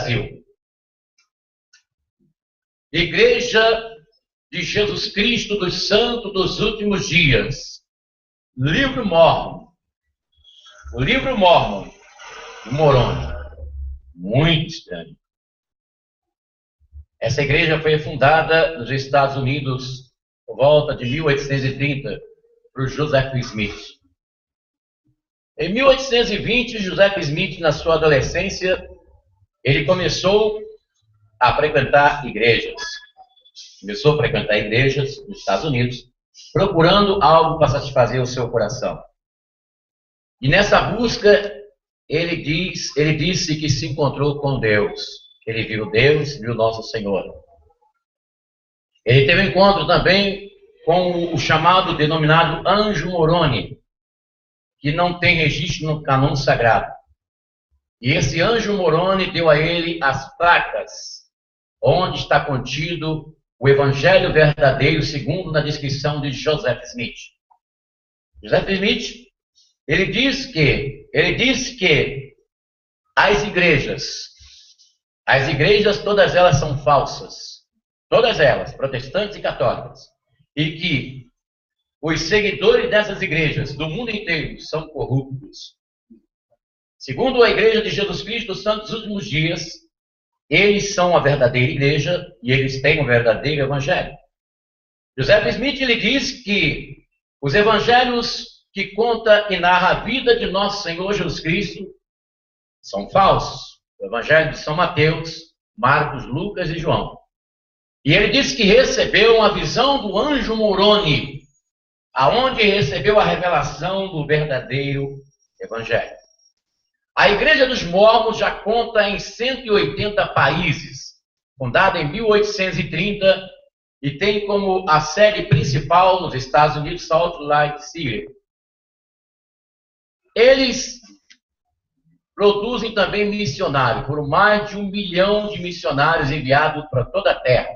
Brasil. Igreja de Jesus Cristo dos Santos dos Últimos Dias. Livro Mórmon. O livro Mórmon de Moroni. Muito estranho. Essa igreja foi fundada nos Estados Unidos por volta de 1830 por Joseph Smith. Em 1820, Joseph Smith, na sua adolescência, ele começou a frequentar igrejas. Começou a frequentar igrejas nos Estados Unidos, procurando algo para satisfazer o seu coração. E nessa busca, ele disse que se encontrou com Deus. Ele viu Deus, viu Nosso Senhor. Ele teve um encontro também com o chamado, denominado Anjo Moroni, que não tem registro no cânon sagrado. E esse Anjo Moroni deu a ele as placas, onde está contido o Evangelho verdadeiro, segundo na descrição de Joseph Smith. Joseph Smith, ele disse que as igrejas todas elas são falsas, todas elas, protestantes e católicas, e que os seguidores dessas igrejas do mundo inteiro são corruptos. Segundo a Igreja de Jesus Cristo dos Santos dos Últimos Dias, eles são a verdadeira igreja e eles têm o verdadeiro evangelho. Joseph Smith, ele diz que os evangelhos que conta e narra a vida de nosso Senhor Jesus Cristo são falsos. O evangelho de São Mateus, Marcos, Lucas e João. E ele diz que recebeu uma visão do Anjo Moroni, aonde recebeu a revelação do verdadeiro evangelho. A Igreja dos Mórmons já conta em 180 países, fundada em 1830, e tem como a sede principal nos Estados Unidos, Salt Lake City. Eles produzem também missionários, por mais de 1 milhão de missionários enviados para toda a Terra.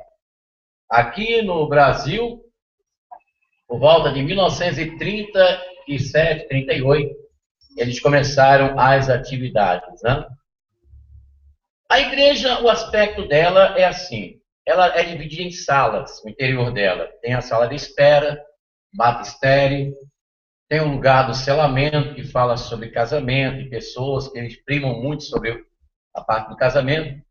Aqui no Brasil, por volta de 1937, 38, eles começaram as atividades, né? A igreja, o aspecto dela é assim, ela é dividida em salas, no interior dela. Tem a sala de espera, batistério, tem o lugar do selamento, que fala sobre casamento e pessoas que eles primam muito sobre a parte do casamento.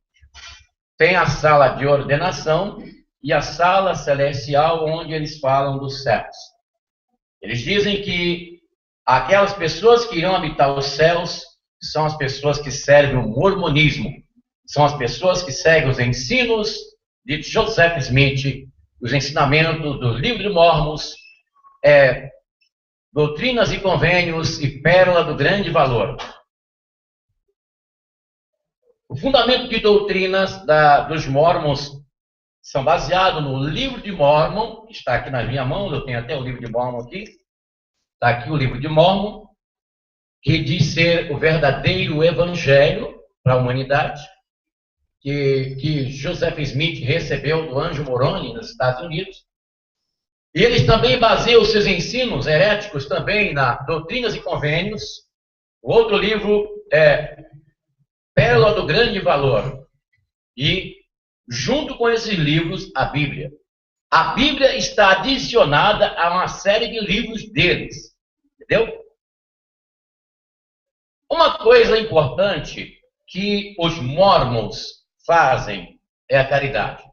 Tem a sala de ordenação e a sala celestial, onde eles falam dos céus. Eles dizem que aquelas pessoas que irão habitar os céus são as pessoas que servem o mormonismo, são as pessoas que seguem os ensinos de Joseph Smith, os ensinamentos do livro de Mórmons, Doutrinas e Convênios e Pérola do Grande Valor. O fundamento de doutrinas dos Mórmons são baseados no livro de Mórmon, que está aqui na minha mão, eu tenho até o livro de Mórmon aqui. Está aqui o livro de Mórmon, que diz ser o verdadeiro evangelho para a humanidade, que Joseph Smith recebeu do Anjo Moroni nos Estados Unidos. E eles também baseiam os seus ensinos heréticos também na Doutrinas e Convênios. O outro livro é Pérola do Grande Valor. E, junto com esses livros, a Bíblia. A Bíblia está adicionada a uma série de livros deles. Entendeu? Uma coisa importante que os Mórmons fazem é a caridade.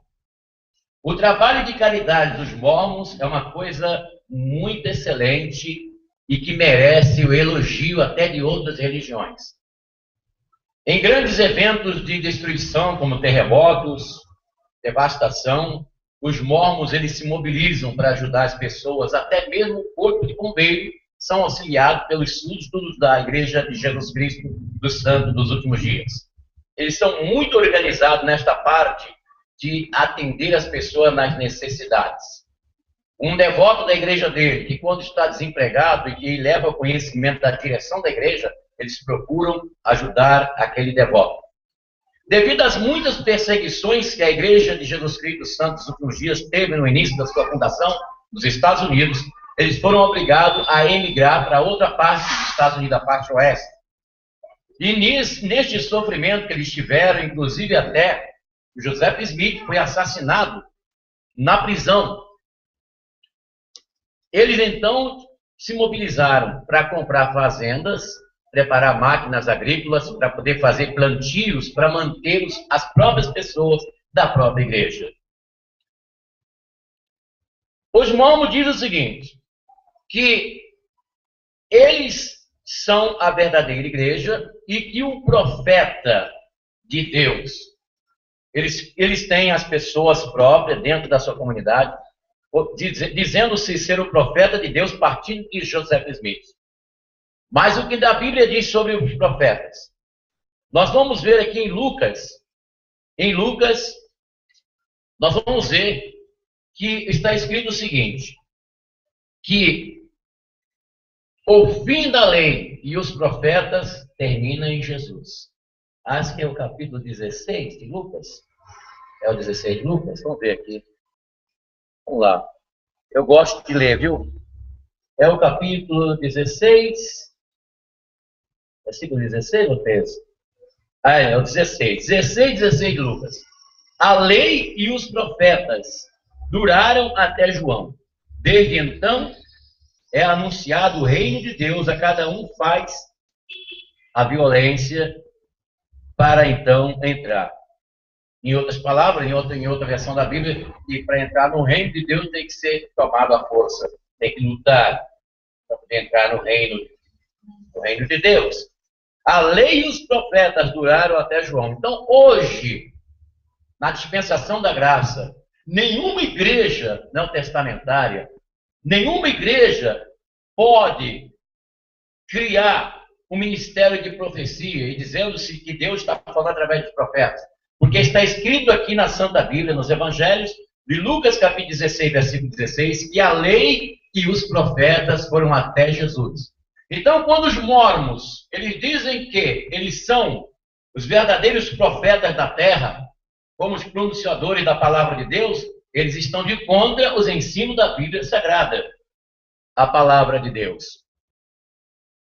O trabalho de caridade dos Mórmons é uma coisa muito excelente e que merece o elogio até de outras religiões. Em grandes eventos de destruição, como terremotos, devastação, os Mórmons eles se mobilizam para ajudar as pessoas, até mesmo o corpo de bombeiro são auxiliados pelos súditos da Igreja de Jesus Cristo dos Santos dos Últimos Dias. Eles são muito organizados nesta parte de atender as pessoas nas necessidades. Um devoto da igreja dele, que quando está desempregado e que leva conhecimento da direção da igreja, eles procuram ajudar aquele devoto. Devido às muitas perseguições que a Igreja de Jesus Cristo dos Santos dos Últimos Dias teve no início da sua fundação, nos Estados Unidos, eles foram obrigados a emigrar para outra parte dos Estados Unidos, a parte oeste. E neste sofrimento que eles tiveram, inclusive até o Joseph Smith foi assassinado na prisão. Eles então se mobilizaram para comprar fazendas, preparar máquinas agrícolas para poder fazer plantios para manter as próprias pessoas da própria igreja. Os mormons dizem o seguinte, que eles são a verdadeira igreja e que o profeta de Deus, eles têm as pessoas próprias dentro da sua comunidade, dizendo-se ser o profeta de Deus partindo de Joseph Smith. Mas o que a Bíblia diz sobre os profetas? Nós vamos ver aqui em Lucas, nós vamos ver que está escrito o seguinte, que o fim da lei e os profetas termina em Jesus. Acho que é o capítulo 16 de Lucas. É o 16 de Lucas? Vamos ver aqui. Vamos lá. Eu gosto de ler, viu? É o capítulo 16. Versículo 16 ou 13? Ah, é o 16. 16 de Lucas. A lei e os profetas duraram até João. Desde então, é anunciado o reino de Deus, a cada um faz a violência para então entrar. Em outras palavras, em outra versão da Bíblia, e para entrar no reino de Deus tem que ser tomado à força, tem que lutar para poder entrar no reino de Deus. A lei e os profetas duraram até João. Então, hoje, na dispensação da graça, nenhuma igreja neotestamentária, nenhuma igreja pode criar um ministério de profecia e dizendo-se que Deus está falando através dos profetas. Porque está escrito aqui na Santa Bíblia, nos Evangelhos, de Lucas capítulo 16, versículo 16, que a lei e os profetas foram até Jesus. Então, quando os mormons, eles dizem que eles são os verdadeiros profetas da terra, como os pronunciadores da palavra de Deus, eles estão de contra os ensinos da Bíblia Sagrada, a palavra de Deus.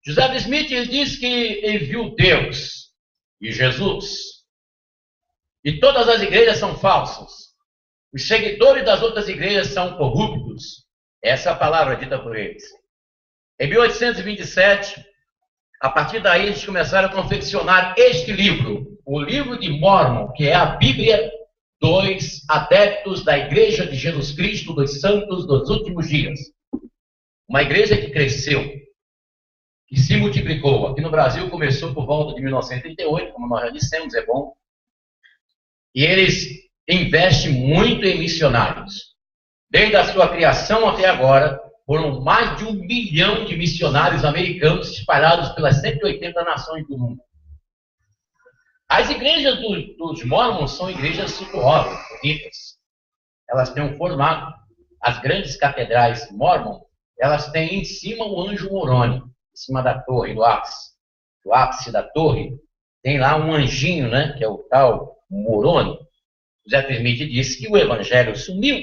Joseph Smith diz que ele viu Deus e Jesus. E todas as igrejas são falsas. Os seguidores das outras igrejas são corruptos. Essa é a palavra dita por eles. Em 1827, a partir daí, eles começaram a confeccionar este livro, o livro de Mormon, que é a Bíblia dos adeptos da Igreja de Jesus Cristo dos Santos dos Últimos Dias. Uma igreja que cresceu, que se multiplicou. Aqui no Brasil começou por volta de 1938, como nós já dissemos, é bom. E eles investem muito em missionários. Desde a sua criação até agora, foram mais de 1 milhão de missionários americanos espalhados pelas 180 nações do mundo. As igrejas dos mormons são igrejas suntuosas, bonitas. Elas têm um formato. As grandes catedrais mormon, elas têm em cima o anjo Moroni, em cima da torre, do ápice da torre. Tem lá um anjinho, né, que é o tal Moroni. José Smith disse que o evangelho sumiu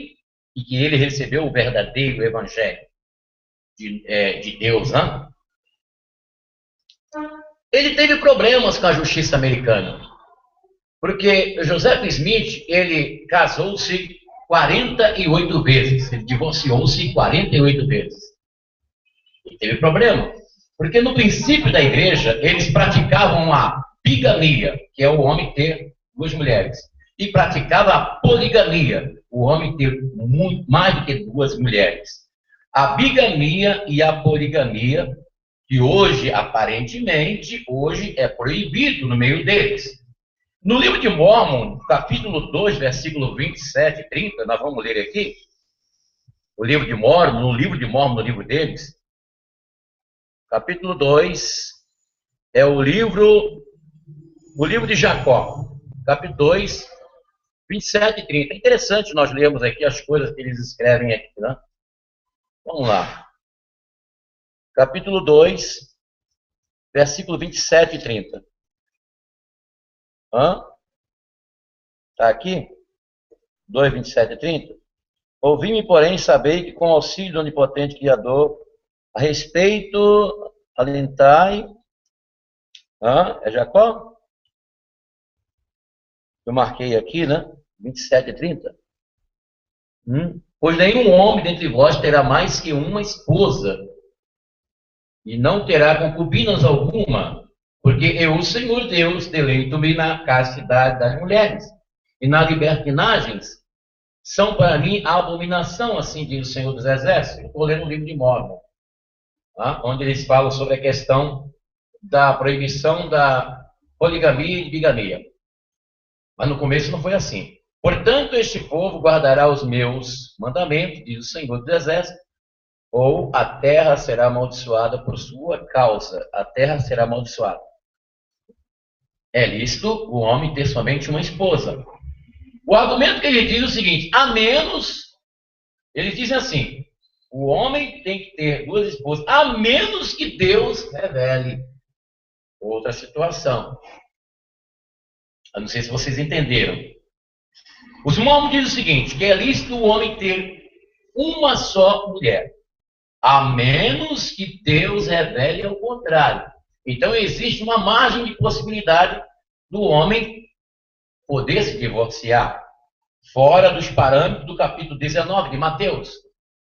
e que ele recebeu o verdadeiro evangelho de Deus. Né? Ele teve problemas com a justiça americana, porque Joseph Smith, ele casou-se 48 vezes, ele divorciou-se 48 vezes. E teve problema, porque no princípio da igreja, eles praticavam a bigamia, que é o homem ter 2 mulheres, e praticava a poligamia, o homem ter mais do que 2 mulheres. A bigamia e a poligamia, que hoje, aparentemente, hoje é proibido no meio deles. No livro de Mormon, capítulo 2, versículo 27 e 30, nós vamos ler aqui, o livro de Mormon, no livro deles, capítulo 2, é o livro de Jacó, capítulo 2, 27 e 30. É interessante nós lermos aqui as coisas que eles escrevem aqui, né? Vamos lá. Capítulo 2, versículo 27 e 30. Está aqui? 2, 27 e 30. Ouvi-me, porém, sabei que com auxílio do onipotente Criador, a respeito, alentai É Jacó? Eu marquei aqui, né? 27 e 30. Pois nenhum homem dentre vós terá mais que uma esposa, e não terá concubinas alguma, porque eu, o Senhor Deus, deleito-me na castidade das mulheres, e nas libertinagens são para mim a abominação, assim diz o Senhor dos Exércitos. Estou lendo o livro de Mórmon, tá? Onde eles falam sobre a questão da proibição da poligamia e bigamia. Mas no começo não foi assim. Portanto, este povo guardará os meus mandamentos, diz o Senhor dos Exércitos, ou a terra será amaldiçoada por sua causa. A terra será amaldiçoada. É lícito o homem ter somente uma esposa. O argumento que ele diz é o seguinte: a menos, eles dizem assim, o homem tem que ter duas esposas, a menos que Deus revele outra situação. Eu não sei se vocês entenderam. Os mormons dizem o seguinte, que é lícito o homem ter uma só mulher, a menos que Deus revele ao contrário. Então existe uma margem de possibilidade do homem poder se divorciar, fora dos parâmetros do capítulo 19 de Mateus,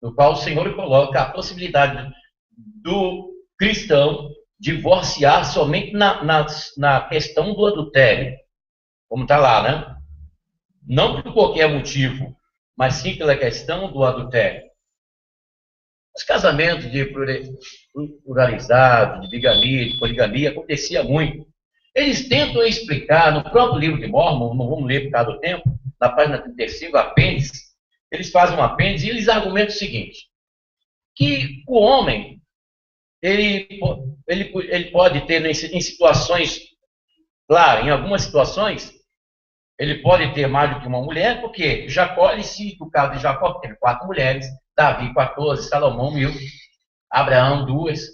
no qual o Senhor coloca a possibilidade do cristão divorciar somente na questão do adultério, como está lá, né? Não por qualquer motivo, mas sim pela questão do adultério. Os casamentos de pluralizados, de bigamia, de poligamia, acontecia muito. Eles tentam explicar no próprio livro de Mórmon, não vamos ler por causa do tempo, na página 35, apêndice, eles fazem um apêndice e eles argumentam o seguinte, que o homem, ele pode ter em situações, claro, em algumas situações, ele pode ter mais do que uma mulher, porque Jacó, ele cita o caso de Jacó, que teve 4 mulheres, Davi 14, Salomão 1000, Abraão 2.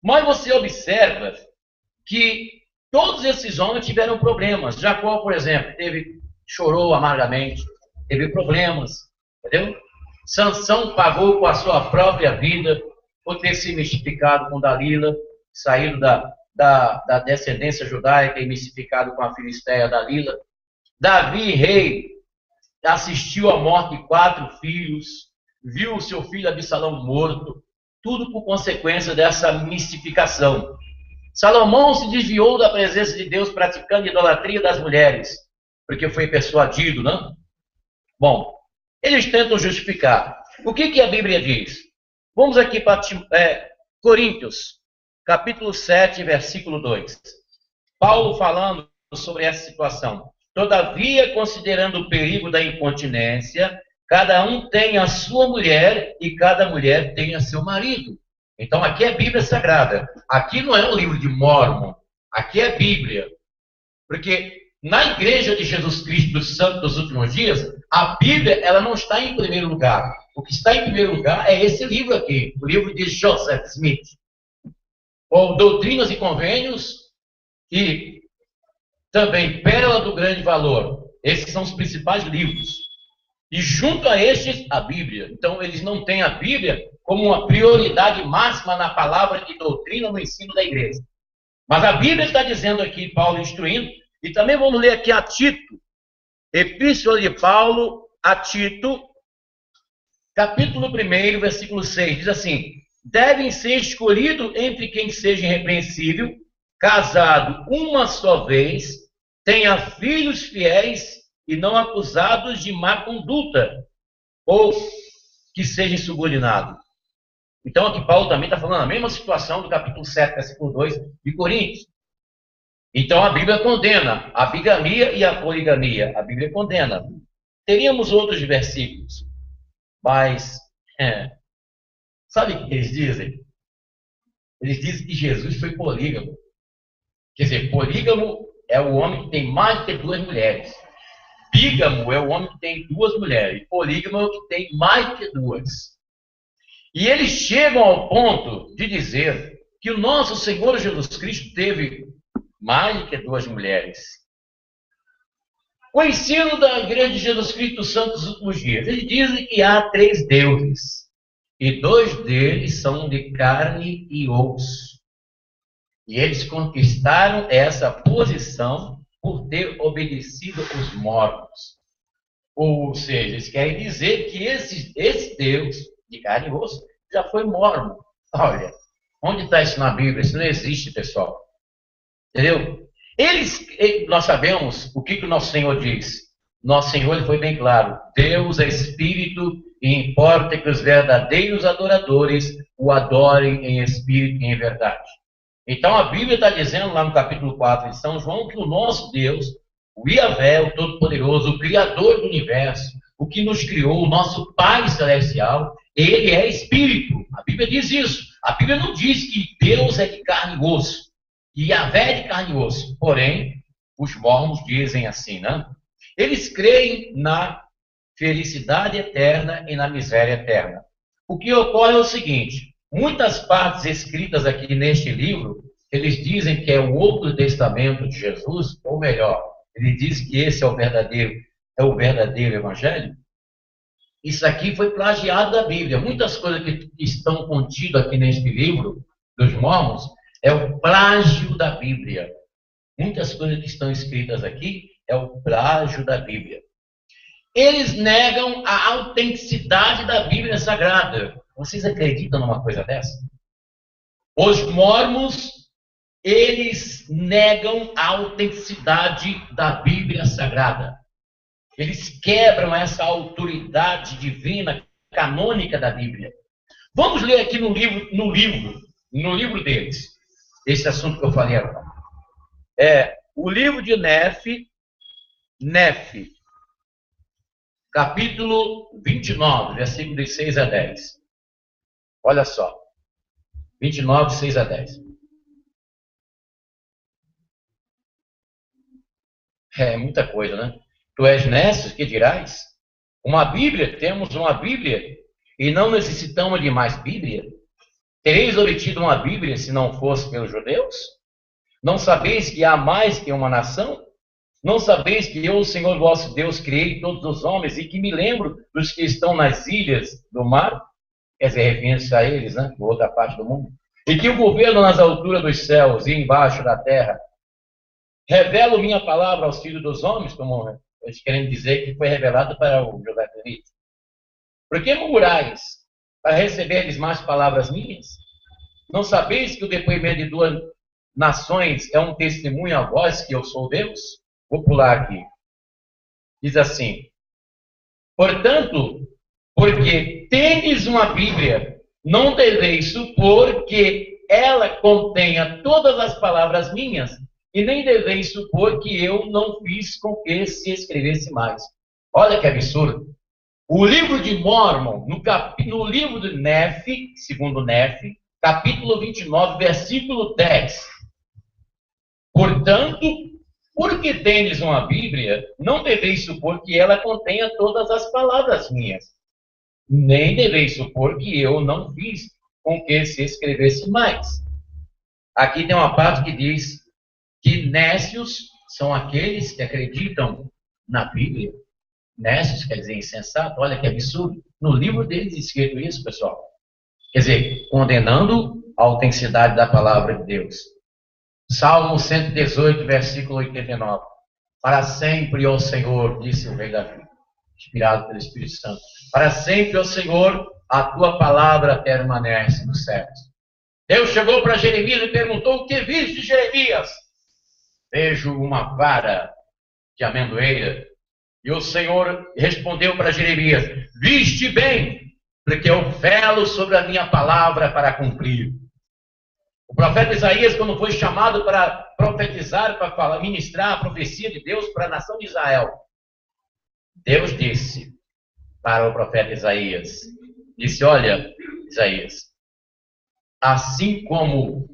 Mas você observa que todos esses homens tiveram problemas. Jacó, por exemplo, chorou amargamente, teve problemas, entendeu? Sansão pagou com a sua própria vida por ter se mistificado com Dalila, saído da descendência judaica e mistificado com a filisteia Dalila. Davi, rei, assistiu à morte de 4 filhos, viu o seu filho Absalão morto, tudo por consequência dessa mistificação. Salomão se desviou da presença de Deus praticando a idolatria das mulheres, porque foi persuadido, não? Bom, eles tentam justificar. O que a Bíblia diz? Vamos aqui para Coríntios, capítulo 7, versículo 2. Paulo falando sobre essa situação. Todavia, considerando o perigo da incontinência, cada um tem a sua mulher e cada mulher tem a seu marido. Então, aqui é Bíblia Sagrada. Aqui não é o livro de Mórmon. Aqui é Bíblia. Porque na Igreja de Jesus Cristo dos Santos dos Últimos Dias, a Bíblia ela não está em primeiro lugar. O que está em primeiro lugar é esse livro aqui, o livro de Joseph Smith. Ou Doutrinas e Convênios e também Pérola do Grande Valor. Esses são os principais livros. E junto a estes, a Bíblia. Então, eles não têm a Bíblia como uma prioridade máxima na palavra de doutrina, no ensino da igreja. Mas a Bíblia está dizendo aqui, Paulo instruindo, e também vamos ler aqui a Tito, Epístola de Paulo a Tito, capítulo 1, versículo 6, diz assim, devem ser escolhidos entre quem seja irrepreensível, casado uma só vez, tenha filhos fiéis e não acusados de má conduta, ou que seja insubordinado. Então aqui Paulo também está falando a mesma situação do capítulo 7, versículo 2 de Coríntios. Então a Bíblia condena a bigamia e a poligamia. A Bíblia condena. Teríamos outros versículos, mas sabe o que eles dizem? Eles dizem que Jesus foi polígamo. Quer dizer, polígamo é o homem que tem mais de 2 mulheres. Bígamo é o homem que tem 2 mulheres. Polígamo é o que tem mais de 2. E eles chegam ao ponto de dizer que o nosso Senhor Jesus Cristo teve mais de 2 mulheres. O ensino da Igreja de Jesus Cristo dos Santos dos Últimos Dias, eles dizem que há 3 deuses, e 2 deles são de carne e osso. E eles conquistaram essa posição por ter obedecido os mormons. Ou seja, eles querem dizer que esse Deus de carne e osso já foi mormon. Olha, onde está isso na Bíblia? Isso não existe, pessoal. Entendeu? Nós sabemos o que o nosso Senhor diz. Nosso Senhor ele foi bem claro. Deus é Espírito e importa que os verdadeiros adoradores o adorem em Espírito e em verdade. Então a Bíblia está dizendo lá no capítulo 4 de São João que o nosso Deus, o Yahvé, o Todo-Poderoso, o Criador do Universo, o que nos criou, o nosso Pai Celestial, ele é Espírito. A Bíblia diz isso. A Bíblia não diz que Deus é de carne e osso, que Yahvé é de carne e osso. Porém, os mormons dizem assim, né? Eles creem na felicidade eterna e na miséria eterna. O que ocorre é o seguinte: muitas partes escritas aqui neste livro, eles dizem que é o Outro Testamento de Jesus, ou melhor, ele diz que esse é o verdadeiro evangelho. Isso aqui foi plagiado da Bíblia. Muitas coisas que estão contidas aqui neste livro dos mormons é o plágio da Bíblia. Muitas coisas que estão escritas aqui é o plágio da Bíblia. Eles negam a autenticidade da Bíblia Sagrada. Vocês acreditam numa coisa dessa? Os mormons, eles negam a autenticidade da Bíblia Sagrada. Eles quebram essa autoridade divina, canônica da Bíblia. Vamos ler aqui no livro deles, esse assunto que eu falei agora. É o livro de Nefe, capítulo 29, versículos 6 a 10. Olha só. 29, 6 a 10. É muita coisa, né? Tu és nesses, que dirás? Uma Bíblia, temos uma Bíblia, e não necessitamos de mais Bíblia? Tereis obtido uma Bíblia se não fosse pelos judeus? Não sabeis que há mais que uma nação? Não sabeis que eu, o Senhor vosso Deus, criei todos os homens e que me lembro dos que estão nas ilhas do mar? Quer dizer, referindo-se a eles, né? De outra parte do mundo. E que o governo nas alturas dos céus e embaixo da terra. Revelo minha palavra aos filhos dos homens, como eles querem dizer que foi revelado para o José Felipe. Por que murmurais para receberdes mais palavras minhas? Não sabeis que o depoimento de duas nações é um testemunho a vós que eu sou Deus? Vou pular aqui. Diz assim: portanto, porque tendes uma Bíblia, não deveis supor que ela contenha todas as palavras minhas, e nem deveis supor que eu não fiz com que se escrevesse mais. Olha que absurdo. O livro de Mormon, no livro de Nefe, segundo Nefe, capítulo 29, versículo 10. Portanto, porque tendes uma Bíblia, não deveis supor que ela contenha todas as palavras minhas, nem deveis supor que eu não fiz com que se escrevesse mais. Aqui tem uma parte que diz que nécios são aqueles que acreditam na Bíblia. Nécios quer dizer insensato. Olha que absurdo. No livro deles escrito isso, pessoal. Quer dizer, condenando a autenticidade da palavra de Deus. Salmo 118, versículo 89. Para sempre, ó Senhor, disse o rei Davi, inspirado pelo Espírito Santo. Para sempre, ó Senhor, a tua palavra permanece nos céus. Deus chegou para Jeremias e perguntou: o que viste, Jeremias? Vejo uma vara de amendoeira. E o Senhor respondeu para Jeremias: viste bem, porque eu velo sobre a minha palavra para cumprir. O profeta Isaías, quando foi chamado para profetizar, para ministrar a profecia de Deus para a nação de Israel, Deus disse para o profeta Isaías, disse: olha, Isaías, assim como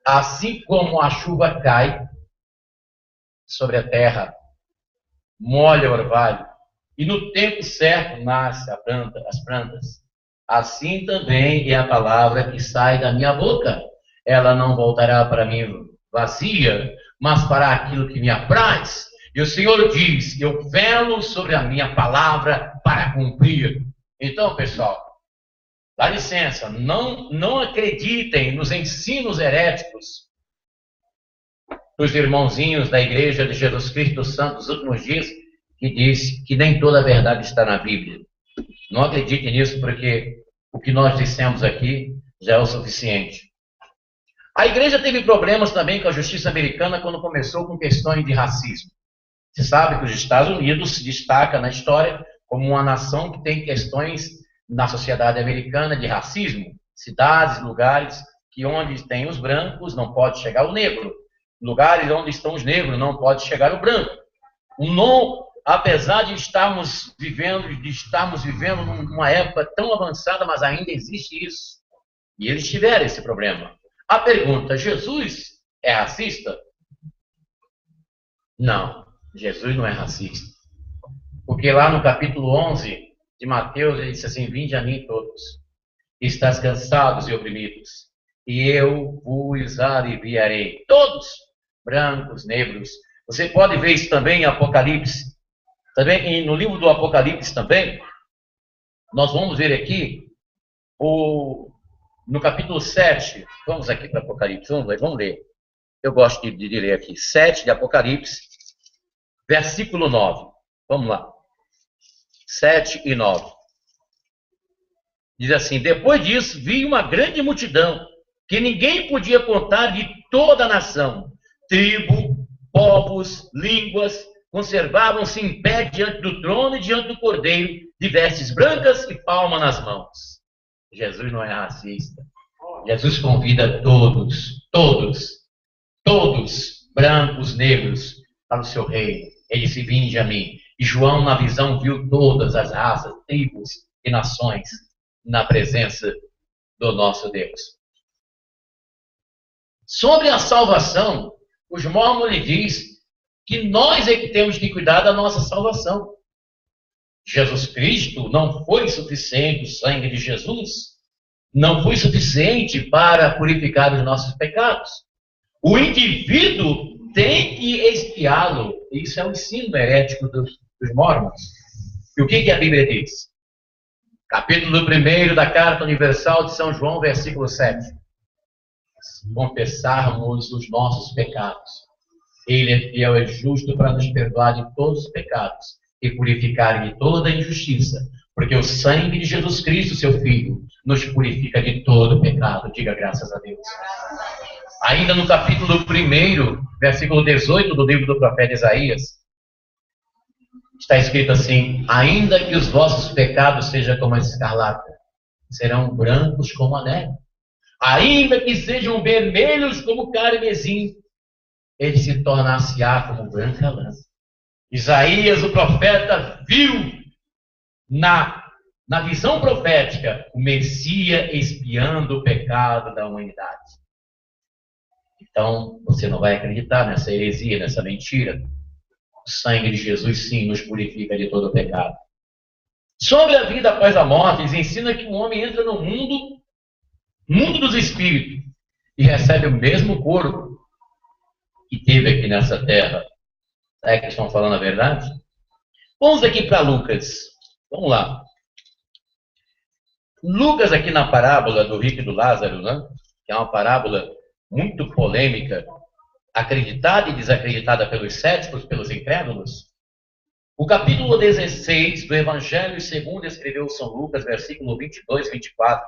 a chuva cai sobre a terra, molha o orvalho, e no tempo certo nasce as plantas, assim também é a palavra que sai da minha boca. Ela não voltará para mim vazia, mas para aquilo que me apraz. E o Senhor diz: eu velo sobre a minha palavra para cumprir. Então, pessoal, Dá licença, não acreditem nos ensinos heréticos dos irmãozinhos da Igreja de Jesus Cristo dos Santos dos últimos dias, que diz que nem toda a verdade está na Bíblia. Não acreditem nisso, porque o que nós dissemos aqui já é o suficiente. A igreja teve problemas também com a justiça americana quando começou com questões de racismo. Você sabe que os Estados Unidos se destaca na história como uma nação que tem questões na sociedade americana de racismo. Cidades, lugares que onde tem os brancos não pode chegar o negro. Lugares onde estão os negros não pode chegar o branco. Apesar de estarmos vivendo numa época tão avançada, mas ainda existe isso. E eles tiveram esse problema. A pergunta, Jesus é racista? Não, Jesus não é racista. Porque lá no capítulo 11 de Mateus, ele disse assim, vinde a mim todos, estás cansados e oprimidos, e eu vos aliviarei. Todos, brancos, negros. Você pode ver isso também em Apocalipse. Também no livro do Apocalipse também, nós vamos ver aqui, no capítulo 7, vamos aqui para Apocalipse, vamos ler. Eu gosto de ler aqui, 7 de Apocalipse, versículo 9. Vamos lá. 7 e 9. Diz assim, depois disso, vi uma grande multidão, que ninguém podia contar, de toda a nação, tribo, povos, línguas, conservavam-se em pé diante do trono e diante do Cordeiro, de vestes brancas e palma nas mãos. Jesus não é racista. Jesus convida todos, brancos, negros, para o seu reino. Ele disse, vinde a mim. E João, na visão, viu todas as raças, tribos e nações na presença do nosso Deus. Sobre a salvação, os Mormons lhe diz que nós é que temos que cuidar da nossa salvação. Jesus Cristo não foi suficiente, o sangue de Jesus não foi suficiente para purificar os nossos pecados. O indivíduo tem que expiá-lo. Isso é o ensino herético dos Mormons. E o que a Bíblia diz? Capítulo 1 da Carta Universal de São João, versículo 7. Se confessarmos os nossos pecados, Ele é fiel e justo para nos perdoar de todos os pecados e purificar de toda a injustiça, porque o sangue de Jesus Cristo, seu Filho, nos purifica de todo pecado. Diga graças a Deus. Ainda no capítulo 1, versículo 18 do livro do profeta Isaías, está escrito assim, ainda que os vossos pecados sejam como a escarlata, serão brancos como a neve. Ainda que sejam vermelhos como carmesim, ele se tornar-se-á como branca lã. Isaías, o profeta, viu na visão profética o Messias expiando o pecado da humanidade. Então, você não vai acreditar nessa heresia, nessa mentira. O sangue de Jesus, sim, nos purifica de todo o pecado. Sobre a vida após a morte, eles ensinam que o homem entra no mundo dos espíritos, e recebe o mesmo corpo que teve aqui nessa terra. É que eles estão falando a verdade? Vamos aqui para Lucas. Vamos lá. Lucas, aqui na parábola do rico e do Lázaro, né? Que é uma parábola muito polêmica, acreditada e desacreditada pelos céticos, pelos incrédulos. O capítulo 16 do Evangelho segundo escreveu São Lucas, versículo 22 e 24.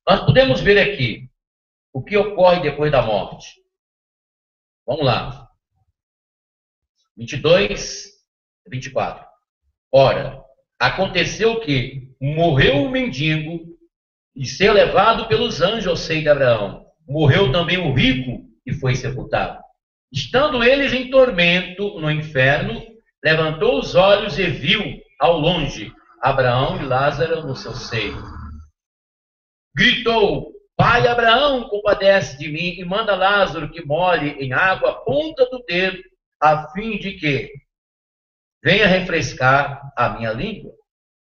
Nós podemos ver aqui o que ocorre depois da morte. Vamos lá. 22 e 24. Ora, aconteceu que morreu o mendigo e ser levado pelos anjos ao seio de Abraão. Morreu também o rico e foi sepultado. Estando eles em tormento no inferno, levantou os olhos e viu ao longe Abraão e Lázaro no seu seio. Gritou, Pai Abraão, compadece de mim e manda Lázaro que molhe em água a ponta do dedo, a fim de que venha refrescar a minha língua,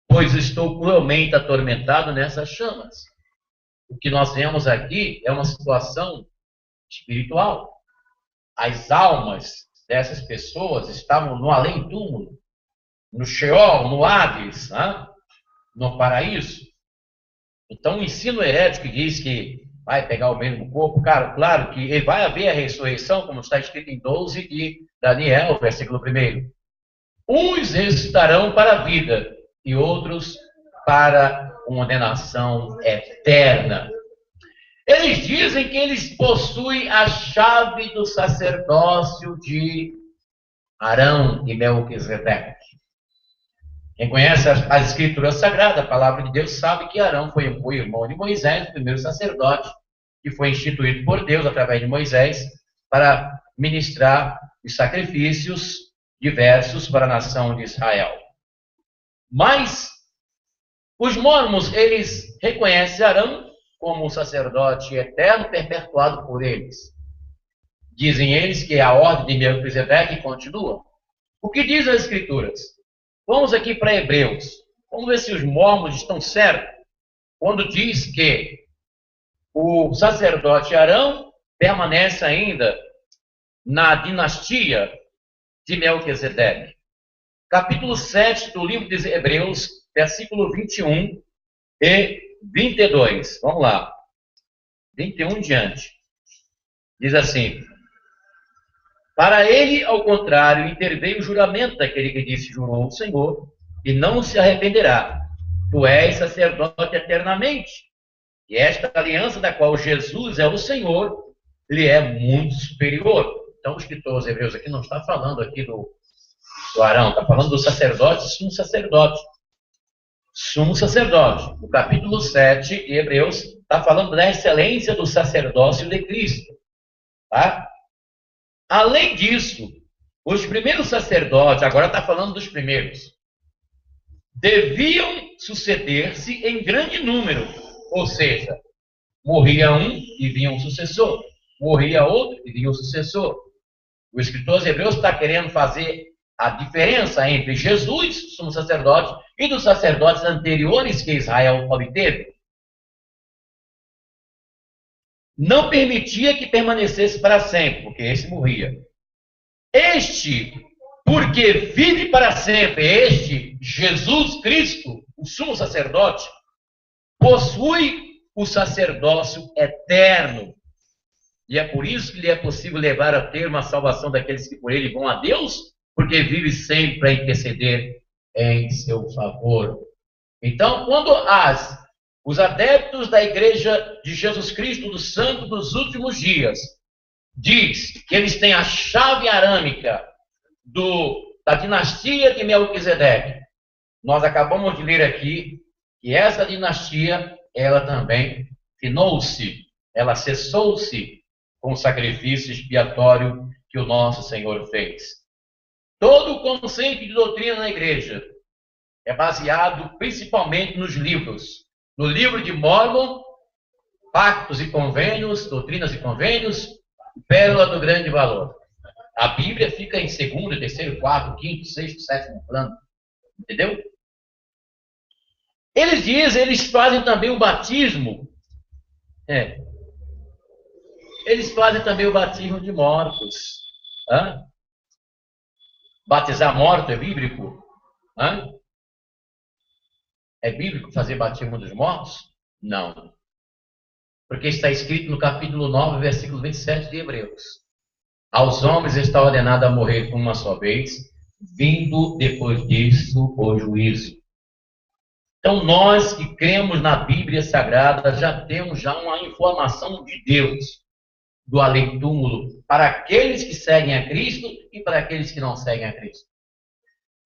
pois estou cruelmente atormentado nessas chamas. O que nós vemos aqui é uma situação espiritual. As almas dessas pessoas estavam no além-túmulo, no Sheol, no Hades, né? No paraíso. Então, o ensino herético que diz que vai pegar o mesmo corpo, cara, claro que vai haver a ressurreição, como está escrito em 12 de Daniel, versículo 1. Uns ressuscitarão para a vida e outros para uma condenação eterna. Eles dizem que eles possuem a chave do sacerdócio de Arão e Melquisedeque. Quem conhece as escrituras sagradas, a palavra de Deus, sabe que Arão foi o irmão de Moisés, o primeiro sacerdote, que foi instituído por Deus através de Moisés para ministrar os sacrifícios diversos para a nação de Israel. Mas os mormons, eles reconhecem Arão como um sacerdote eterno perpetuado por eles. Dizem eles que a ordem de Melquisedeque continua. O que diz as escrituras? Vamos aqui para Hebreus. Vamos ver se os mormons estão certos quando diz que o sacerdote Arão permanece ainda na dinastia de Melquisedeque. Capítulo 7 do livro de Hebreus, versículo 21 e 22. Vamos lá. 21 em diante. Diz assim: para ele, ao contrário, interveio o juramento daquele que disse: jurou o Senhor, e não se arrependerá. Tu és sacerdote eternamente. E esta aliança da qual Jesus é o Senhor, lhe é muito superior. Então, o escritor aos Hebreus aqui não está falando aqui do Arão, está falando do sacerdote, sumo sacerdote. Sumo sacerdote. No capítulo 7 de Hebreus, está falando da excelência do sacerdócio de Cristo. Tá? Além disso, os primeiros sacerdotes, agora está falando dos primeiros, deviam suceder-se em grande número. Ou seja, morria um e vinha um sucessor. Morria outro e vinha um sucessor. O escritor aos Hebreus está querendo fazer a diferença entre Jesus, sumo sacerdote, e dos sacerdotes anteriores que Israel obteve. Não permitia que permanecesse para sempre, porque esse morria. Este, porque vive para sempre, este, Jesus Cristo, o sumo sacerdote, possui o sacerdócio eterno. E é por isso que lhe é possível levar a ter uma salvação daqueles que por ele vão a Deus, porque vive sempre a interceder em seu favor. Então, quando os adeptos da Igreja de Jesus Cristo, do Santo dos últimos dias, diz que eles têm a chave arâmica da dinastia de Melquisedeque, nós acabamos de ler aqui que essa dinastia, ela também finou-se, ela cessou-se com o sacrifício expiatório que o nosso Senhor fez. Todo o conceito de doutrina na igreja é baseado principalmente nos livros. No livro de Mórmon, Pactos e Convênios, Doutrinas e Convênios, Pérola do Grande Valor. A Bíblia fica em segundo, terceiro, quarto, quinto, sexto, sétimo plano. Entendeu? Eles dizem, eles fazem também o batismo. Eles fazem também o batismo de mortos. Batizar morto é bíblico? É bíblico fazer batismo dos mortos? Não. Porque está escrito no capítulo 9, versículo 27 de Hebreus. Aos homens está ordenado a morrer uma só vez, vindo depois disso o juízo. Então nós que cremos na Bíblia Sagrada já temos uma informação de Deus do além-túmulo para aqueles que seguem a Cristo e para aqueles que não seguem a Cristo.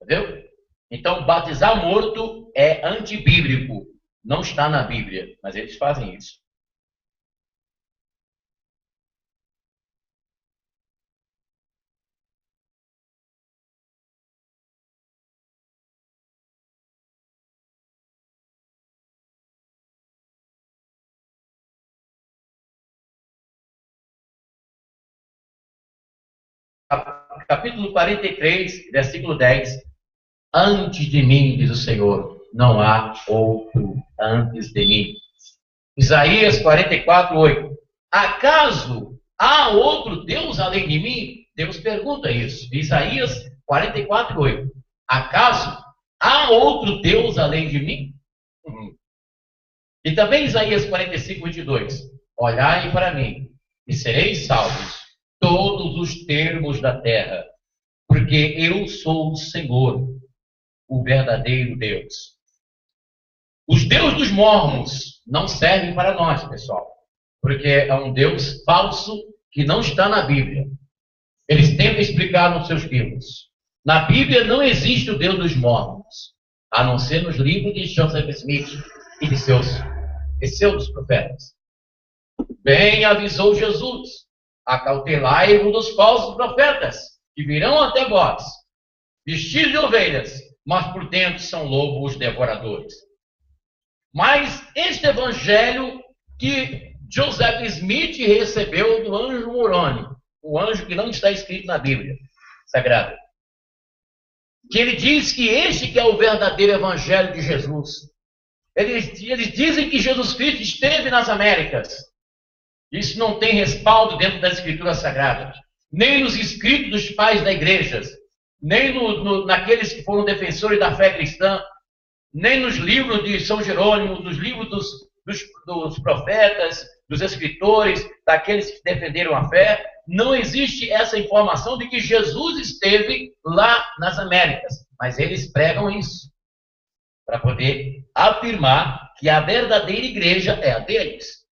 Entendeu? Então, batizar morto é antibíblico. Não está na Bíblia, mas eles fazem isso. Capítulo 43, versículo 10. Antes de mim, diz o Senhor, não há outro antes de mim. Isaías 44, 8. Acaso há outro Deus além de mim? Deus pergunta isso. Isaías 44, 8. Acaso há outro Deus além de mim? E também Isaías 45, 22. Olhai para mim, e sereis salvos, todos os termos da terra, porque eu sou o Senhor, o verdadeiro Deus. Os deuses dos mormons não servem para nós, pessoal, porque é um Deus falso que não está na Bíblia. Eles tentam explicar nos seus livros. Na Bíblia não existe o Deus dos mormons, a não ser nos livros de Joseph Smith e de seus pseudos-profetas. Bem avisou Jesus, acautelai-vos dos falsos profetas, que virão até vós, vestidos de ovelhas, mas por dentro são lobos devoradores. Mas este evangelho que Joseph Smith recebeu do anjo Moroni, o anjo que não está escrito na Bíblia Sagrada, que ele diz que este que é o verdadeiro evangelho de Jesus. Eles dizem que Jesus Cristo esteve nas Américas. Isso não tem respaldo dentro das Escrituras Sagradas, nem nos escritos dos pais da igreja, nem naqueles que foram defensores da fé cristã, nem nos livros de São Jerônimo, nos livros dos profetas, dos escritores, daqueles que defenderam a fé. Não existe essa informação de que Jesus esteve lá nas Américas, mas eles pregam isso para poder afirmar que a verdadeira igreja é a deles.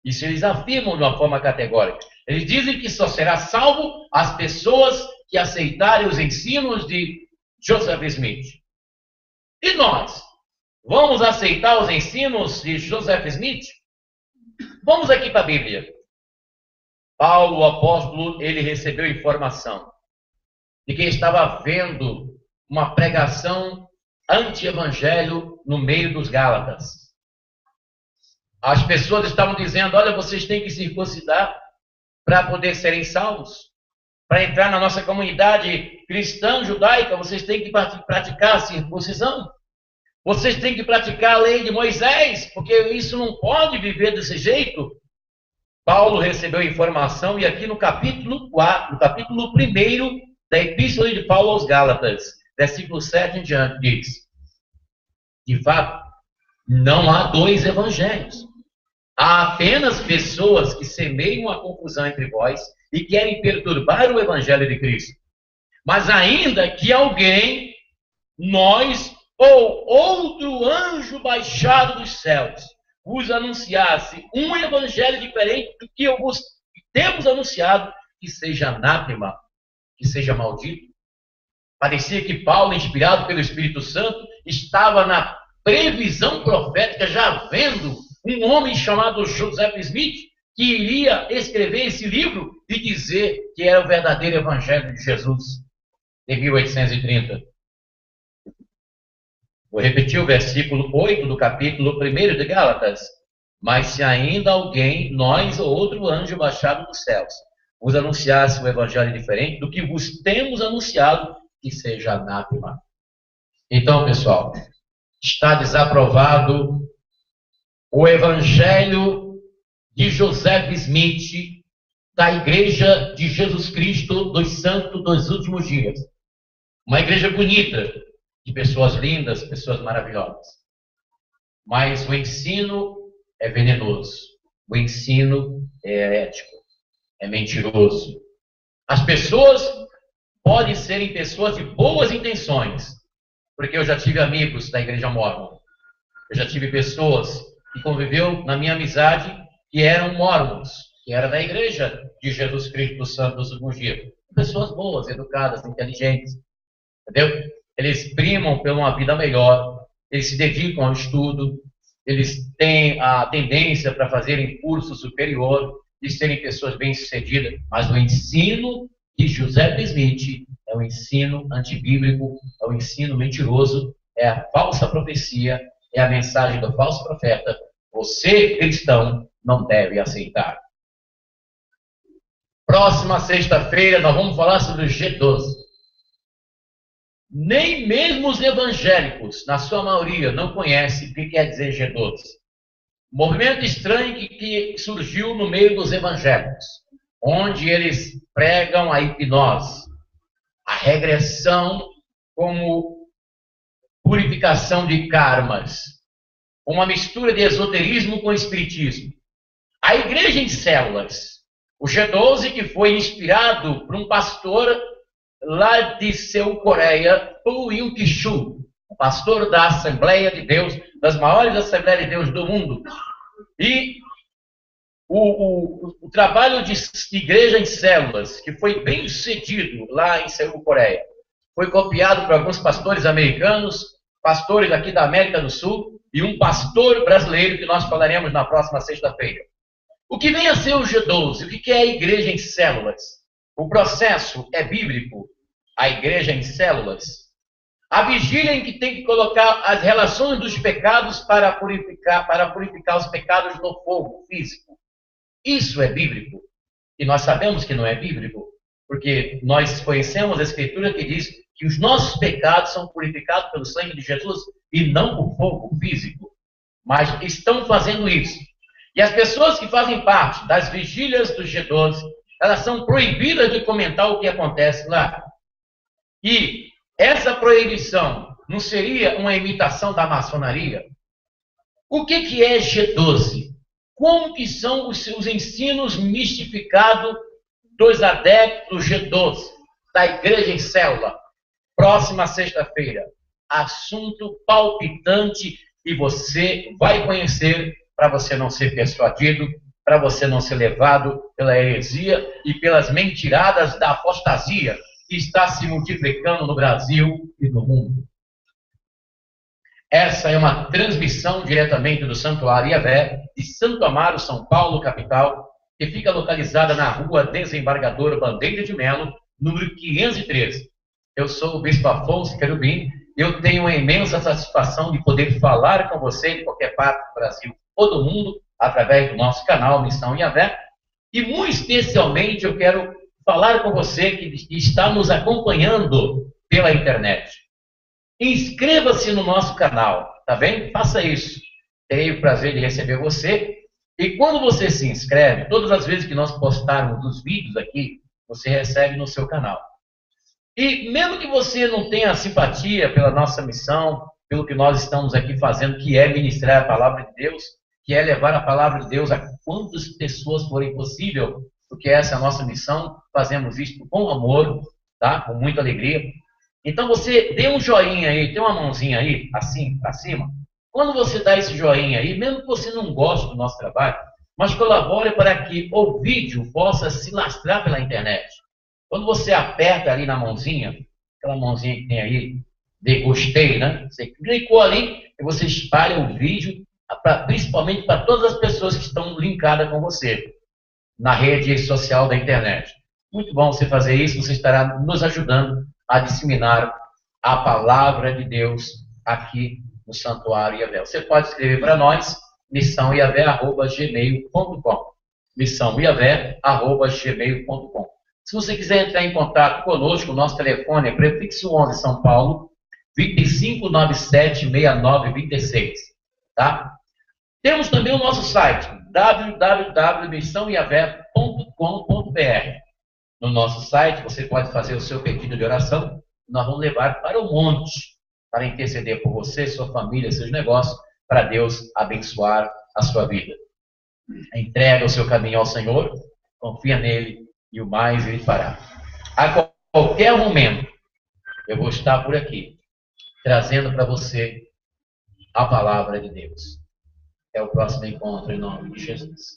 Isso eles afirmam de uma forma categórica. Eles dizem que só será salvo as pessoas que aceitarem os ensinos de Joseph Smith. E nós? Vamos aceitar os ensinos de Joseph Smith? Vamos aqui para a Bíblia. Paulo, o apóstolo, ele recebeu informação de que estava havendo uma pregação anti-evangelho no meio dos Gálatas. As pessoas estavam dizendo, olha, vocês têm que circuncidar para poder serem salvos. Para entrar na nossa comunidade cristã, judaica, vocês têm que praticar a circuncisão. Vocês têm que praticar a lei de Moisés, porque isso não pode viver desse jeito. Paulo recebeu informação, e aqui no capítulo 4, no capítulo 1 da Epístola de Paulo aos Gálatas, versículo 7 em diante, diz: de fato, não há dois evangelhos. Há apenas pessoas que semeiam a confusão entre vós e querem perturbar o evangelho de Cristo. Mas ainda que alguém, nós ou outro anjo baixado dos céus vos anunciasse um evangelho diferente do que eu vos temos anunciado, que seja anátema, que seja maldito. Parecia que Paulo, inspirado pelo Espírito Santo, estava na previsão profética, já vendo um homem chamado Joseph Smith, que iria escrever esse livro e dizer que era o verdadeiro evangelho de Jesus, em 1830. Vou repetir o versículo 8 do capítulo 1 de Gálatas. Mas se ainda alguém, nós ou outro anjo baixado dos céus, vos anunciasse o evangelho diferente do que vos temos anunciado, que seja anátema. Então, pessoal, está desaprovado o evangelho de Joseph Smith, da Igreja de Jesus Cristo dos Santos dos Últimos Dias. Uma igreja bonita, de pessoas lindas, pessoas maravilhosas. Mas o ensino é venenoso. O ensino é ético, é mentiroso. As pessoas podem serem pessoas de boas intenções, porque eu já tive amigos da igreja mórmon. Eu já tive pessoas que conviveu na minha amizade que eram mórmons, que eram da igreja de Jesus Cristo dos Santos dos Últimos Dias. Pessoas boas, educadas, inteligentes. Entendeu? Eles primam por uma vida melhor, eles se dedicam ao estudo, eles têm a tendência para fazerem curso superior, de serem pessoas bem-sucedidas, mas o ensino de Joseph Smith é um ensino antibíblico, é um ensino mentiroso, é a falsa profecia, é a mensagem do falso profeta. Você, cristão, não deve aceitar. Próxima sexta-feira nós vamos falar sobre o G12. Nem mesmo os evangélicos, na sua maioria, não conhecem o que quer dizer G12. Movimento estranho que surgiu no meio dos evangélicos, onde eles pregam a hipnose, a regressão como purificação de karmas. uma mistura de esoterismo com espiritismo. A igreja em células, o G12, que foi inspirado por um pastor lá de Seul, Coreia, Pu Yun-Kishu, pastor da Assembleia de Deus, das maiores Assembleias de Deus do mundo. E o trabalho de igreja em células, que foi bem sucedido lá em Seul, Coreia, foi copiado por alguns pastores americanos, pastores aqui da América do Sul e um pastor brasileiro que nós falaremos na próxima sexta-feira. O que vem a ser o G12? O que é a igreja em células? O processo é bíblico. A igreja em células. A vigília em que tem que colocar as relações dos pecados para purificar os pecados no fogo físico. Isso é bíblico. E nós sabemos que não é bíblico, porque nós conhecemos a Escritura que diz que os nossos pecados são purificados pelo sangue de Jesus e não por fogo físico. Mas estão fazendo isso. E as pessoas que fazem parte das vigílias do G12, elas são proibidas de comentar o que acontece lá. E essa proibição não seria uma imitação da maçonaria? O que é G12? Como que são os seus ensinos mistificados dos adeptos G12, da igreja em célula? Próxima sexta-feira. Assunto palpitante e você vai conhecer para você não ser persuadido, para você não ser levado pela heresia e pelas mentiradas da apostasia que está se multiplicando no Brasil e no mundo. Essa é uma transmissão diretamente do Santuário Yahvé de Santo Amaro, São Paulo, capital, que fica localizada na rua Desembargador Bandeira de Melo, número 513. Eu sou o Bispo Afonso Querubim e eu tenho uma imensa satisfação de poder falar com você de qualquer parte do Brasil ou do mundo, através do nosso canal Missão Yahvé. E muito especialmente eu quero falar com você que está nos acompanhando pela internet. Inscreva-se no nosso canal, tá bem? Faça isso. Terei o prazer de receber você. E quando você se inscreve, todas as vezes que nós postarmos os vídeos aqui, você recebe no seu canal. E mesmo que você não tenha simpatia pela nossa missão, pelo que nós estamos aqui fazendo, que é ministrar a palavra de Deus, que é levar a palavra de Deus a quantas pessoas forem possível, porque essa é a nossa missão, fazemos isso com amor, tá? Com muita alegria. Então você dê um joinha aí, tem uma mãozinha aí, assim, para cima. Quando você dá esse joinha aí, mesmo que você não goste do nosso trabalho, mas colabore para que o vídeo possa se lastrar pela internet. Quando você aperta ali na mãozinha, aquela mãozinha que tem aí, de gostei, né? Você clicou ali e você espalha o vídeo, principalmente para todas as pessoas que estão linkadas com você na rede social da internet. Muito bom você fazer isso, você estará nos ajudando a disseminar a palavra de Deus aqui no Santuário Yahvé. Você pode escrever para nós, missãoyahvé@gmail.com, missãoyahvé@gmail.com. Se você quiser entrar em contato conosco, o nosso telefone é prefixo 11 São Paulo, 2597-6926, tá? Temos também o nosso site, www.missãoyahvé.com.br. No nosso site, você pode fazer o seu pedido de oração. Nós vamos levar para o monte, para interceder por você, sua família, seus negócios, para Deus abençoar a sua vida. Entrega o seu caminho ao Senhor, confia nele e o mais ele fará. A qualquer momento, eu vou estar por aqui, trazendo para você a palavra de Deus. Até o próximo encontro, em nome de Jesus.